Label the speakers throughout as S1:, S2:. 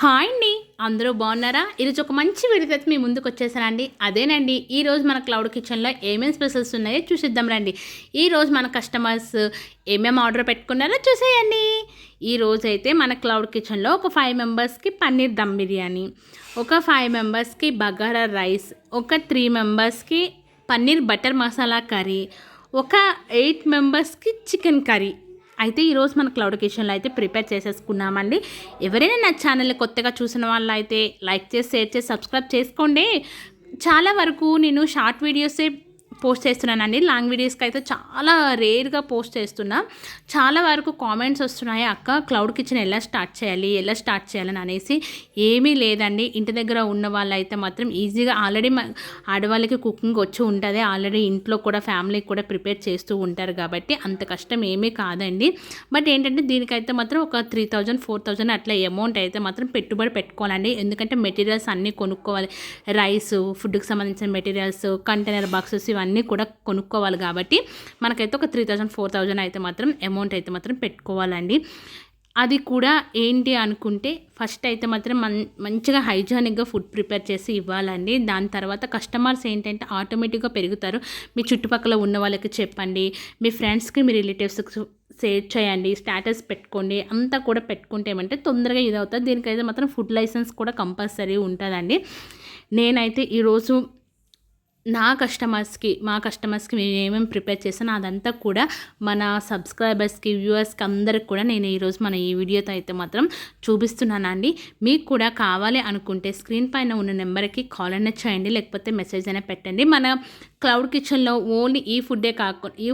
S1: Hi అండి, అందరూ బాగున్నారా? ఈరోజు ఒక మంచి వీడియో అయితే మీ ముందుకు వచ్చేసానండి. అదేనండి, ఈరోజు మన క్లౌడ్ కిచెన్లో ఏమేమి స్పెషల్స్ ఉన్నాయో చూసిద్దాం రండి. ఈరోజు మన కస్టమర్స్ ఏమేమి ఆర్డర్ పెట్టుకున్నారో చూసేయండి. ఈరోజు అయితే మన క్లౌడ్ కిచెన్లో ఒక 5 మెంబర్స్కి పన్నీర్ దమ్ బిర్యానీ, ఒక 5 మెంబర్స్కి బగారా రైస్, ఒక 3 మెంబర్స్కి పన్నీర్ బటర్ మసాలా కర్రీ, ఒక 8 మెంబర్స్కి చికెన్ కర్రీ అయితే ఈరోజు మన క్లౌడ్ కిచెన్లో అయితే ప్రిపేర్ చేసేసుకున్నామండి. ఎవరైనా నా ఛానల్ని కొత్తగా చూసిన వాళ్ళు అయితే లైక్ చేసి, షేర్ చేసి, సబ్స్క్రైబ్ చేసుకోండి. చాలా వరకు నేను షార్ట్ వీడియోసే పోస్ట్ చేస్తున్నానండి. లాంగ్ వీడియోస్కి అయితే చాలా రేర్గా పోస్ట్ చేస్తున్నా. చాలా వరకు కామెంట్స్ వస్తున్నాయి, అక్క క్లౌడ్ కిచెన్ ఎలా స్టార్ట్ చేయాలని అనేసి. ఏమీ లేదండి, ఇంటి దగ్గర ఉన్న వాళ్ళైతే మాత్రం ఈజీగా ఆల్రెడీ ఆడవాళ్ళకి కుకింగ్ వచ్చి ఉంటుంది. ఆల్రెడీ ఇంట్లో కూడా ఫ్యామిలీకి కూడా ప్రిపేర్ చేస్తూ ఉంటారు కాబట్టి అంత కష్టం ఏమీ కాదండి. బట్ ఏంటంటే దీనికైతే మాత్రం ఒక 3000-4000 అట్లా అమౌంట్ అయితే మాత్రం పెట్టుబడి పెట్టుకోవాలండి. ఎందుకంటే మెటీరియల్స్ అన్నీ కొనుక్కోవాలి. రైస్, ఫుడ్కి సంబంధించిన మెటీరియల్స్, కంటైనర్ బాక్సెస్ ఇవన్నీ కూడా కొనుక్కోవాలి కాబట్టి మనకైతే ఒక 3000-4000 అయితే మాత్రం అమౌంట్ అయితే మాత్రం పెట్టుకోవాలండి. అది కూడా ఏంటి అనుకుంటే ఫస్ట్ అయితే మాత్రం మంచిగా హైజానిక్గా ఫుడ్ ప్రిపేర్ చేసి ఇవ్వాలండి. దాని తర్వాత కస్టమర్స్ ఏంటంటే ఆటోమేటిక్గా పెరుగుతారు. మీ చుట్టుపక్కల ఉన్న వాళ్ళకి చెప్పండి, మీ ఫ్రెండ్స్కి, మీ రిలేటివ్స్కి షేర్ చేయండి, స్టేటస్ పెట్టుకోండి. అంతా కూడా పెట్టుకుంటే ఏమంటే తొందరగా ఇది అవుతుంది. దీనికైతే మాత్రం ఫుడ్ లైసెన్స్ కూడా కంపల్సరీ ఉంటుందండి. నేనైతే ఈరోజు మా కస్టమర్స్కి మేము ఏమేమి ప్రిపేర్ చేసానో అదంతా కూడా మన సబ్స్క్రైబర్స్కి, వ్యూవర్స్కి అందరికి కూడా నేను ఈరోజు ఈ వీడియోతో అయితే మాత్రం చూపిస్తున్నానండి. మీకు కూడా కావాలి అనుకుంటే స్క్రీన్ పైన ఉన్న నెంబర్కి కాల్ అయినా చేయండి, లేకపోతే మెసేజ్ అయినా పెట్టండి. మన క్లౌడ్ కిచెన్లో ఓన్లీ ఈ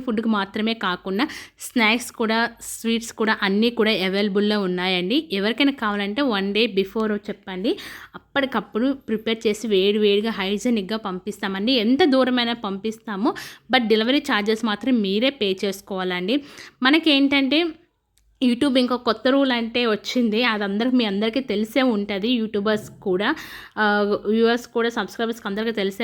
S1: ఫుడ్కి మాత్రమే కాకుండా స్నాక్స్ కూడా, స్వీట్స్ కూడా అన్నీ కూడా అవైలబుల్లో ఉన్నాయండి. ఎవరికైనా కావాలంటే 1 డే బిఫోర్ చెప్పండి, అప్పటికప్పుడు ప్రిపేర్ చేసి వేడిగా హైజెనిక్గా పంపిస్తామండి. ఎంత దూరమైనా పంపిస్తాము, బట్ డెలివరీ ఛార్జెస్ మాత్రం మీరే పే చేసుకోవాలండి. మనకేంటంటే యూట్యూబ్ ఇంకో కొత్త రూల్ అంటే వచ్చింది, అది మీ అందరికీ తెలిసే ఉంటుంది. యూట్యూబర్స్ కూడా, వ్యూవర్స్ కూడా, సబ్స్క్రైబర్స్కి అందరికీ తెలిసే